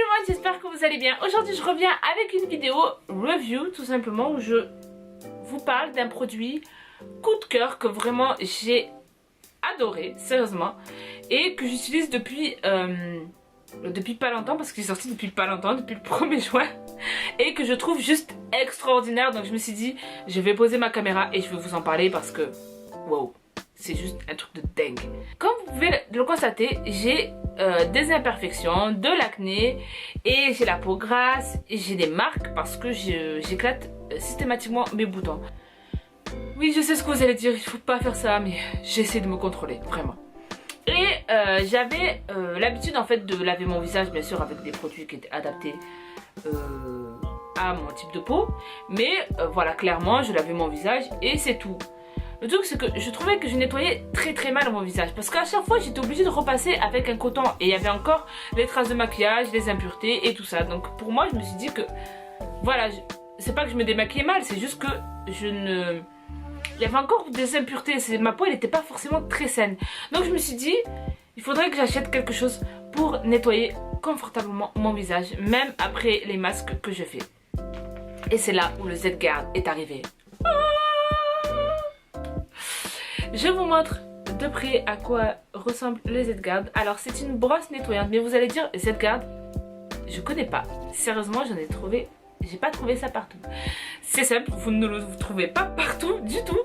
le monde, j'espère que vous allez bien. Aujourd'hui je reviens avec une vidéo review tout simplement où je vous parle d'un produit coup de cœur que vraiment j'ai adoré, sérieusement, et que j'utilise depuis pas longtemps parce qu'il est sorti depuis pas longtemps, depuis le 1er juin, et que je trouve juste extraordinaire. Donc je me suis dit je vais poser ma caméra et je vais vous en parler parce que wow, c'est juste un truc de dingue. Comme vous pouvez le constater, j'ai des imperfections, de l'acné et j'ai la peau grasse et j'ai des marques parce que j'éclate systématiquement mes boutons. Oui, je sais ce que vous allez dire, il faut pas faire ça, mais j'essaie de me contrôler, vraiment. Et j'avais l'habitude en fait de laver mon visage, bien sûr, avec des produits qui étaient adaptés à mon type de peau. Mais voilà, clairement, je lavais mon visage et c'est tout. Le truc c'est que je trouvais que je nettoyais très mal mon visage parce qu'à chaque fois j'étais obligée de repasser avec un coton et il y avait encore les traces de maquillage, les impuretés et tout ça. Donc pour moi je me suis dit que voilà, c'est pas que je me démaquillais mal, c'est juste que il y avait encore des impuretés, ma peau elle n'était pas forcément très saine. Donc je me suis dit il faudrait que j'achète quelque chose pour nettoyer confortablement mon visage même après les masques que je fais. Et c'est là où le Z-Guard est arrivé. Je vous montre de près à quoi ressemble le Z-Guard. Alors c'est une brosse nettoyante, mais vous allez dire Z-Guard, je connais pas. Sérieusement, j'ai pas trouvé ça partout. C'est simple, vous ne le trouvez pas partout du tout.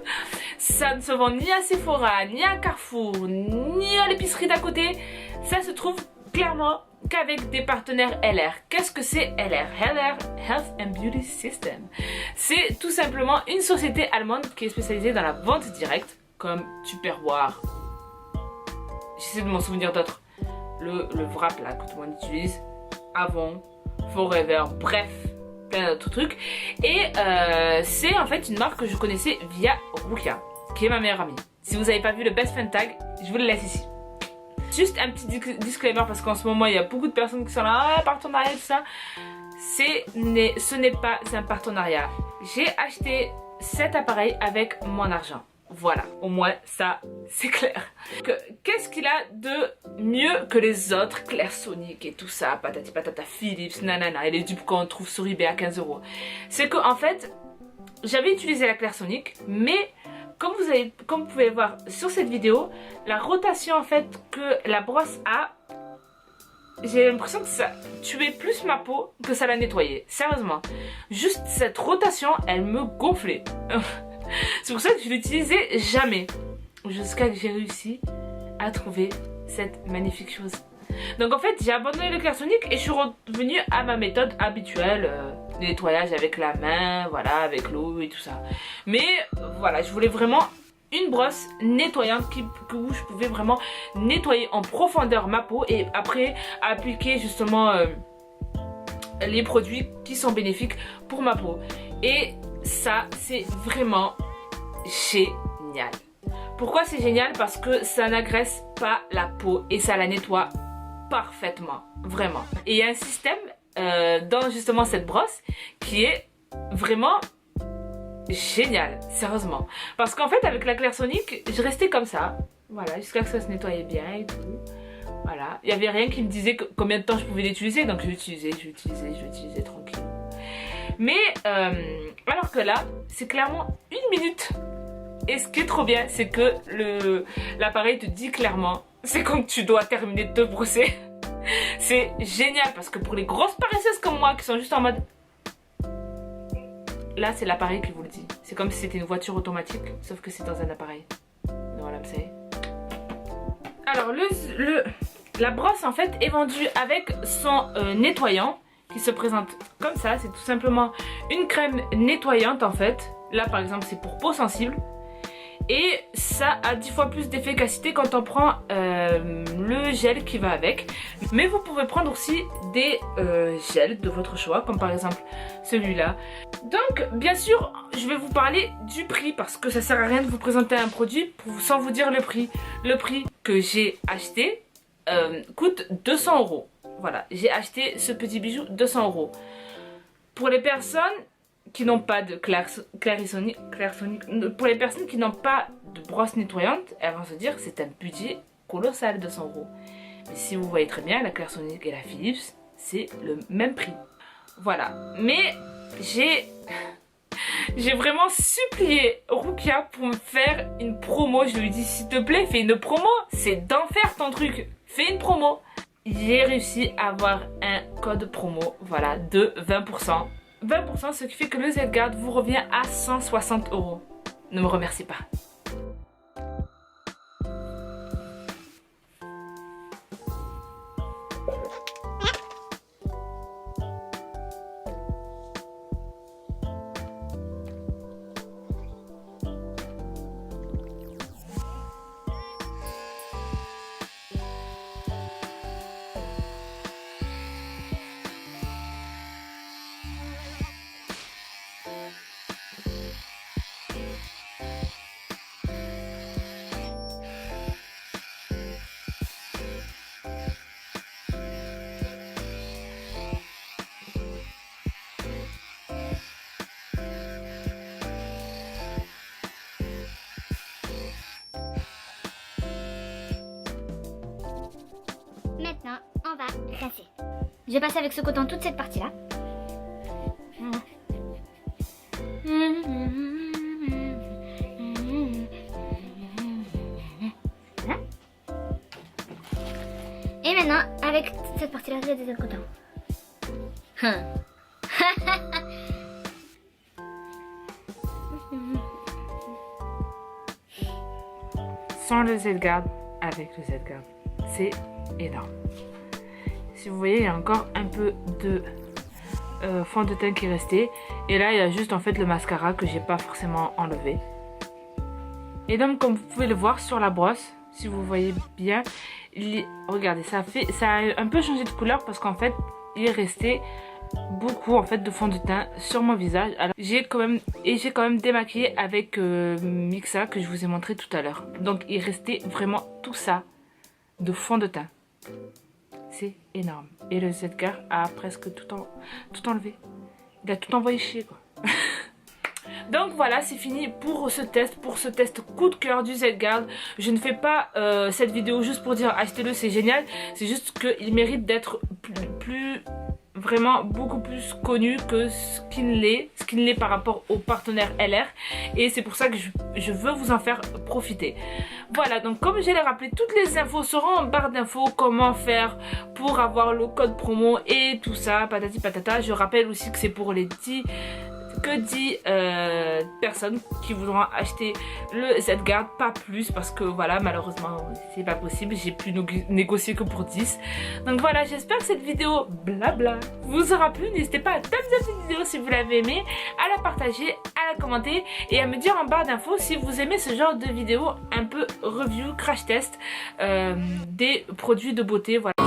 Ça ne se vend ni à Sephora, ni à Carrefour, ni à l'épicerie d'à côté. Ça se trouve clairement qu'avec des partenaires LR. Qu'est-ce que c'est LR? LR, Health and Beauty System. C'est tout simplement une société allemande qui est spécialisée dans la vente directe, comme Tupperware. J'essaie de m'en souvenir d'autres. Le wrap là que tout le monde utilise. Avon, Forever, bref, plein d'autres trucs. Et c'est en fait une marque que je connaissais via Rukia, qui est ma meilleure amie. Si vous n'avez pas vu le Best Friend Tag, je vous le laisse ici. Juste un petit disclaimer parce qu'en ce moment il y a beaucoup de personnes qui sont là, partenariat tout ça. Ce n'est pas un partenariat. J'ai acheté cet appareil avec mon argent. Voilà, au moins ça c'est clair. Qu'est-ce qu'il a de mieux que les autres Clairsonic et tout ça, patati patata, Philips, nanana, et les dupes qu'on trouve sur eBay à 15 €. C'est que en fait, j'avais utilisé la Clairsonic, mais comme vous pouvez voir sur cette vidéo, la rotation en fait que la brosse a, j'ai l'impression que ça tuait plus ma peau que ça la nettoyait. Sérieusement, juste cette rotation, elle me gonflait. C'est pour ça que je l'utilisais jamais. Jusqu'à que j'ai réussi à trouver cette magnifique chose. Donc en fait j'ai abandonné le Clairsonic et je suis revenue à ma méthode habituelle de nettoyage avec la main, voilà, avec l'eau et tout ça. Mais voilà, je voulais vraiment une brosse nettoyante où je pouvais vraiment nettoyer en profondeur ma peau et après appliquer justement les produits qui sont bénéfiques pour ma peau. Et ça c'est vraiment génial. Pourquoi c'est génial? Parce que ça n'agresse pas la peau et ça la nettoie parfaitement, vraiment. Et il y a un système dans justement cette brosse qui est vraiment génial, sérieusement. Parce qu'en fait avec la Clairsonic, je restais comme ça, voilà, jusqu'à ce que ça se nettoyait bien et tout. Voilà, il n'y avait rien qui me disait combien de temps je pouvais l'utiliser, donc je l'utilisais tranquille. Mais alors que là, c'est clairement 1 minute. Et ce qui est trop bien, c'est que l'appareil te dit clairement, c'est quand tu dois terminer de te brosser. C'est génial parce que pour les grosses paresseuses comme moi qui sont juste en mode... Là, c'est l'appareil qui vous le dit. C'est comme si c'était une voiture automatique, sauf que c'est dans un appareil. Voilà, vous savez. Alors, la brosse en fait est vendue avec son nettoyant qui se présente comme ça. C'est tout simplement une crème nettoyante en fait. Là par exemple c'est pour peau sensible. Et ça a 10 fois plus d'efficacité quand on prend le gel qui va avec. Mais vous pouvez prendre aussi des gels de votre choix, comme par exemple celui-là. Donc bien sûr je vais vous parler du prix parce que ça sert à rien de vous présenter un produit sans vous dire le prix. Le prix que j'ai acheté coûte 200 €. Voilà, j'ai acheté ce petit bijou 200 €. Pour les personnes qui n'ont pas de Clairsonic, pour les personnes qui n'ont pas de brosse nettoyante, elles vont se dire c'est un budget colossal, 200 €. Mais si vous voyez très bien, la Clairsonic et la Philips, c'est le même prix. Voilà, mais j'ai vraiment supplié Rukia pour me faire une promo. Je lui ai dit s'il te plaît fais une promo, c'est d'enfer ton truc, fais une promo. J'ai réussi à avoir un code promo, voilà, de 20%. 20%, ce qui fait que le Z-Guard vous revient à 160 €. Ne me remercie pas. Maintenant, on va rincer. Je vais passer avec ce coton toute cette partie-là. Voilà. Et maintenant, avec cette partie-là, je vais des coton. Sans le Z-Guard, avec le Z-Guard, c'est énorme. Si vous voyez, il y a encore un peu de fond de teint qui est resté. Et là, il y a juste en fait le mascara que j'ai pas forcément enlevé. Et donc, comme vous pouvez le voir sur la brosse, si vous voyez bien, regardez, ça a un peu changé de couleur parce qu'en fait, il est resté beaucoup en fait de fond de teint sur mon visage. Alors j'ai quand même démaquillé avec Mixa que je vous ai montré tout à l'heure. Donc il restait vraiment tout ça de fond de teint. C'est énorme. Et le Z-Guard a presque tout enlevé. Il a tout envoyé chier quoi. Donc voilà, c'est fini pour ce test coup de cœur du Z-Guard. Je ne fais pas cette vidéo juste pour dire achetez-le, c'est génial. C'est juste qu'il mérite d'être vraiment beaucoup plus connu que ce qu'il l'est par rapport au partenaire LR. Et c'est pour ça que je veux vous en faire profiter. Voilà, donc comme je l'ai rappelé, toutes les infos seront en barre d'infos. Comment faire pour avoir le code promo et tout ça, patati patata. Je rappelle aussi que c'est pour les 10 personnes qui voudront acheter le Z-Guard, pas plus, parce que voilà, malheureusement c'est pas possible, j'ai pu négocier que pour 10. Donc voilà, j'espère que cette vidéo blabla vous aura plu. N'hésitez pas à thumbs up cette vidéo si vous l'avez aimée, à la partager, à la commenter et à me dire en barre d'infos si vous aimez ce genre de vidéo un peu review, crash test des produits de beauté. Voilà.